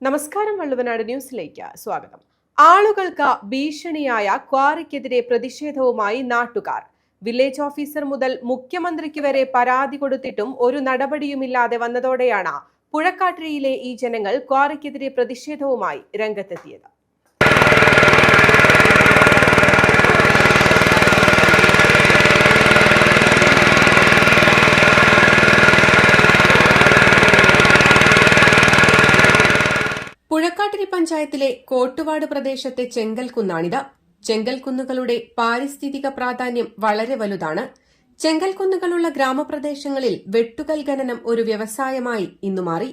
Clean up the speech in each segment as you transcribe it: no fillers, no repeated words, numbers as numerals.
നമസ്കാരം, വള്ളുവനാട് ന്യൂസിലേക്ക് സ്വാഗതം. ആളുകൾക്ക് ഭീഷണിയായ ക്വാറിക്കെതിരെ പ്രതിഷേധവുമായി നാട്ടുകാർ. വില്ലേജ് ഓഫീസർ മുതൽ മുഖ്യമന്ത്രിക്ക് വരെ പരാതി കൊടുത്തിട്ടും ഒരു നടപടിയുമില്ലാതെ വന്നതോടെയാണ് പുഴക്കാട്ടിരിയിലെ ഈ ജനങ്ങൾ ക്വാറിക്കെതിരെ പ്രതിഷേധവുമായി രംഗത്തെത്തിയത്. പുഴക്കാട്ടിരി പഞ്ചായത്തിലെ കോട്ടുവാട് പ്രദേശത്തെ ചെങ്കൽക്കുന്നാണിത്. ചെങ്കൽക്കുന്നുകളുടെ പാരിസ്ഥിതിക പ്രാധാന്യം വളരെ വലുതാണ്. ചെങ്കൽക്കുന്നുകളുള്ള ഗ്രാമപ്രദേശങ്ങളിൽ വെട്ടുകൽ ഖനനം ഒരു വ്യവസായമായി ഇന്നു മാറി.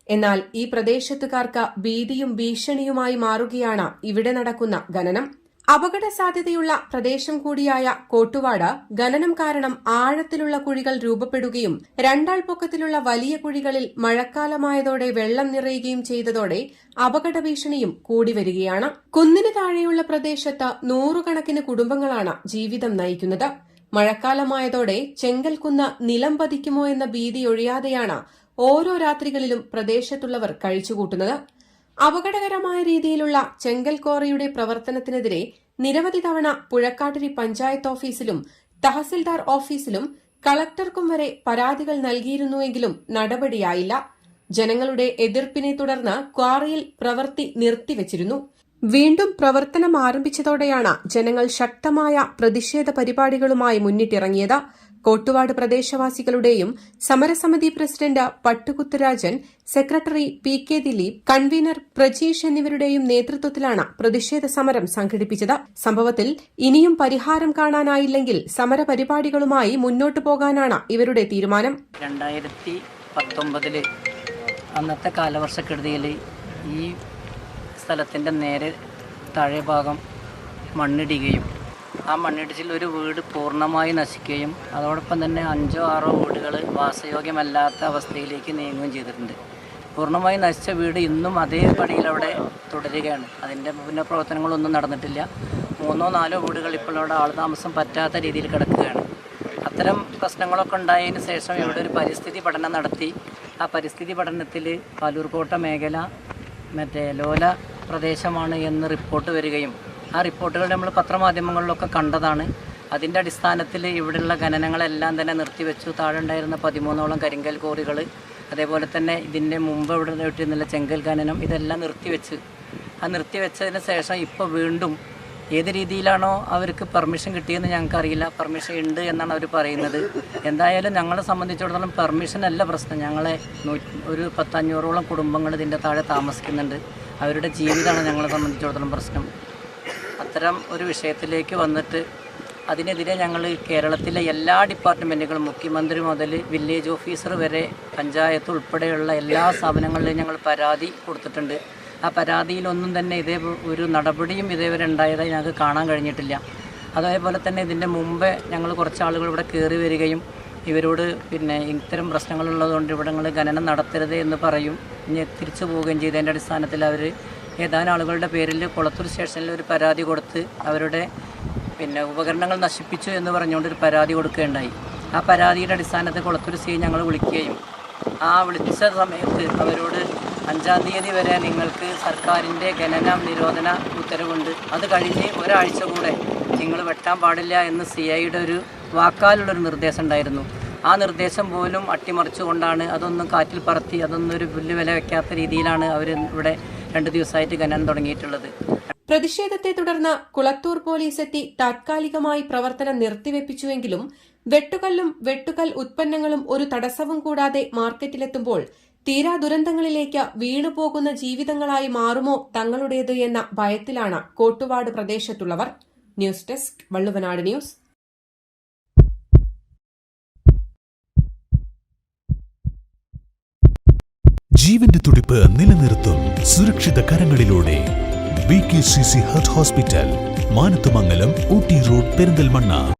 എന്നാൽ ഈ പ്രദേശത്തുകാർക്ക് ഭീതിയും ഭീഷണിയുമായി മാറുകയാണ് ഇവിടെ നടക്കുന്ന ഖനനം. അപകട സാധ്യതയുള്ള പ്രദേശം കൂടിയായ കോട്ടുവാട് ഖനനം കാരണം ആഴത്തിലുള്ള കുഴികൾ രൂപപ്പെടുകയും രണ്ടാൾ പൊക്കത്തിലുള്ള വലിയ കുഴികളിൽ മഴക്കാലമായതോടെ വെള്ളം നിറയുകയും ചെയ്തതോടെ അപകട ഭീഷണിയും കൂടി വരികയാണ്. കുന്നിന് താഴെയുള്ള പ്രദേശത്ത് നൂറുകണക്കിന് കുടുംബങ്ങളാണ് ജീവിതം നയിക്കുന്നത്. മഴക്കാലമായതോടെ ചെങ്കൽക്കുന്ന് നിലം പതിക്കുമോ എന്ന ഭീതി ഒഴിയാതെയാണ് ഓരോ രാത്രികളിലും പ്രദേശത്തുള്ളവർ കഴിച്ചുകൂട്ടുന്നത്. അപകടകരമായ രീതിയിലുള്ള ചെങ്കൽ ക്വാറിയുടെ പ്രവർത്തനത്തിനെതിരെ നിരവധി തവണ പുഴക്കാട്ടിരി പഞ്ചായത്ത് ഓഫീസിലും തഹസിൽദാർ ഓഫീസിലും കളക്ടർക്കും വരെ പരാതികൾ നൽകിയിരുന്നുവെങ്കിലും നടപടിയായില്ല. ജനങ്ങളുടെ എതിർപ്പിനെ തുടർന്ന് ക്വാറിയിൽ പ്രവൃത്തി നിർത്തിവച്ചിരുന്നു. വീണ്ടും പ്രവർത്തനം ആരംഭിച്ചതോടെയാണ് ജനങ്ങൾ ശക്തമായ പ്രതിഷേധ പരിപാടികളുമായി മുന്നിട്ടിറങ്ങിയത്. കോട്ടുവാട് പ്രദേശവാസികളുടെയും സമരസമിതി president Pattukuthurajan, secretary P K. Dileep, convener Prajeesh എന്നിവരുടെയും നേതൃത്വത്തിലാണ് പ്രതിഷേധ സമരം സംഘടിപ്പിച്ചത്. സംഭവത്തിൽ ഇനിയും പരിഹാരം കാണാനായില്ലെങ്കിൽ സമരപരിപാടികളുമായി മുന്നോട്ടു പോകാനാണ് ഇവരുടെ തീരുമാനം. 2019 അന്നത്തെ കാലവർഷക്കെടുതിയിൽ ഈ സ്ഥലത്തിൻ്റെ നേരെ താഴെ ഭാഗം മണ്ണിടുകയും ആ മണ്ണിടിച്ചിൽ ഒരു വീട് പൂർണ്ണമായി നശിക്കുകയും അതോടൊപ്പം തന്നെ 5-6 വീടുകൾ വാസയോഗ്യമല്ലാത്ത അവസ്ഥയിലേക്ക് നീങ്ങുകയും ചെയ്തിട്ടുണ്ട്. പൂർണ്ണമായി നശിച്ച വീട് ഇന്നും അതേ പടിയിൽ അവിടെ തുടരുകയാണ്. അതിൻ്റെ പുനഃപ്രവർത്തനങ്ങളൊന്നും നടന്നിട്ടില്ല. 3-4 വീടുകൾ ഇപ്പോൾ അവിടെ ആൾതാമസം പറ്റാത്ത രീതിയിൽ കിടക്കുകയാണ്. അത്തരം പ്രശ്നങ്ങളൊക്കെ ഉണ്ടായതിന് ശേഷം ഇവിടെ ഒരു പരിസ്ഥിതി പഠനം നടത്തി. ആ പരിസ്ഥിതി പഠനത്തിൽ പാലൂർക്കോട്ട മേഖല ലോല പ്രദേശമാണ് എന്ന് റിപ്പോർട്ട് വരികയും ആ റിപ്പോർട്ടുകൾ നമ്മൾ പത്രമാധ്യമങ്ങളിലൊക്കെ കണ്ടതാണ്. അതിൻ്റെ അടിസ്ഥാനത്തിൽ ഇവിടെയുള്ള ഖനനങ്ങളെല്ലാം തന്നെ നിർത്തിവെച്ചു. താഴെ ഉണ്ടായിരുന്ന 13ഓളം കരിങ്കൽ കോറികൾ, അതേപോലെ തന്നെ ഇതിൻ്റെ മുമ്പ് ഇവിടെ ഇട്ടിരുന്നില്ല ചെങ്കൽ ഖനനം, ഇതെല്ലാം നിർത്തിവെച്ച് ആ നിർത്തിവെച്ചതിന് ശേഷം ഇപ്പോൾ വീണ്ടും ഏത് രീതിയിലാണോ അവർക്ക് പെർമിഷൻ കിട്ടിയെന്ന് ഞങ്ങൾക്കറിയില്ല. പെർമിഷൻ ഉണ്ട് എന്നാണ് അവർ പറയുന്നത്. എന്തായാലും ഞങ്ങളെ സംബന്ധിച്ചിടത്തോളം പെർമിഷൻ അല്ല പ്രശ്നം. ഞങ്ങളെ ഒരു 10-500ഓളം കുടുംബങ്ങൾ ഇതിൻ്റെ താഴെ താമസിക്കുന്നുണ്ട്. അവരുടെ ജീവിതമാണ് ഞങ്ങളെ സംബന്ധിച്ചിടത്തോളം പ്രശ്നം. അത്തരം ഒരു വിഷയത്തിലേക്ക് വന്നിട്ട് അതിനെതിരെ ഞങ്ങൾ കേരളത്തിലെ എല്ലാ ഡിപ്പാർട്ട്മെൻറ്റുകളും, മുഖ്യമന്ത്രി മുതൽ വില്ലേജ് ഓഫീസർ വരെ പഞ്ചായത്ത് ഉൾപ്പെടെയുള്ള എല്ലാ സ്ഥാപനങ്ങളിലും ഞങ്ങൾ പരാതി കൊടുത്തിട്ടുണ്ട്. ആ പരാതിയിലൊന്നും തന്നെ ഇതേ ഒരു നടപടിയും ഇതേവരെ ഉണ്ടായതായി ഞങ്ങൾക്ക് കാണാൻ കഴിഞ്ഞിട്ടില്ല. അതേപോലെ തന്നെ ഇതിൻ്റെ മുമ്പേ ഞങ്ങൾ കുറച്ച് ആളുകൾ ഇവിടെ കയറി വരികയും ഇവരോട് ഇത്തരം പ്രശ്നങ്ങളുള്ളതുകൊണ്ട് ഇവിടെ നിങ്ങൾ ഖനനം നടത്തരുത് എന്ന് പറയും, ഇനി തിരിച്ചു പോവുകയും ചെയ്തതിൻ്റെ അടിസ്ഥാനത്തിൽ അവർ ഏതാനും ആളുകളുടെ പേരിൽ കുളത്തൂർ സ്റ്റേഷനിൽ ഒരു പരാതി കൊടുത്ത് അവരുടെ ഉപകരണങ്ങൾ നശിപ്പിച്ചു എന്ന് പറഞ്ഞുകൊണ്ടൊരു പരാതി കൊടുക്കുകയുണ്ടായി. ആ പരാതിയുടെ അടിസ്ഥാനത്തിൽ കുളത്തൂർ സി ഞങ്ങൾ വിളിക്കുകയും ആ വിളിച്ച സമയത്ത് അവരോട് 5-ാം തീയതി വരെ നിങ്ങൾക്ക് സർക്കാരിൻ്റെ ഖനന നിരോധന ഉത്തരവുണ്ട്, അത് കഴിഞ്ഞ് ഒരാഴ്ച കൂടെ നിങ്ങൾ വെട്ടാൻ പാടില്ല എന്ന് CIയുടെ ഒരു വാക്കാലുള്ളൊരു നിർദ്ദേശം ഉണ്ടായിരുന്നു. ആ നിർദ്ദേശം പോലും അട്ടിമറിച്ചുകൊണ്ടാണ് അതൊന്നും കാറ്റിൽ പറത്തി അതൊന്നും ഒരു പുല്ല് വില വയ്ക്കാത്ത രീതിയിലാണ് അവർ ഇവിടെ 2 ദിവസമായിട്ട് ഖനനം തുടങ്ങിയിട്ടുള്ളത്. പ്രതിഷേധത്തെ തുടർന്ന് കുളത്തൂർ പോലീസ് എത്തി താത്കാലികമായി പ്രവർത്തനം നിർത്തിവെപ്പിച്ചുവെങ്കിലും വെട്ടുകല്ലും വെട്ടുകൽ ഉത്പന്നങ്ങളും ഒരു തടസ്സവും കൂടാതെ മാർക്കറ്റിലെത്തുമ്പോൾ തീരാ ദുരന്തങ്ങളിലേക്ക് വീണുപോകുന്ന ജീവിതങ്ങളായി മാറുമോ തങ്ങളുടേത് എന്ന ഭയത്തിലാണ് കോട്ടുവാട് പ്രദേശത്തുള്ളവർ. News desk, Valluvanad news. ജീവന്റെ തുടിപ്പ് നിലനിർത്തും സുരക്ഷിത കരങ്ങളിലൂടെ BKCC heart hospital, Manathumangalam, Ooty road, Perinthalmanna.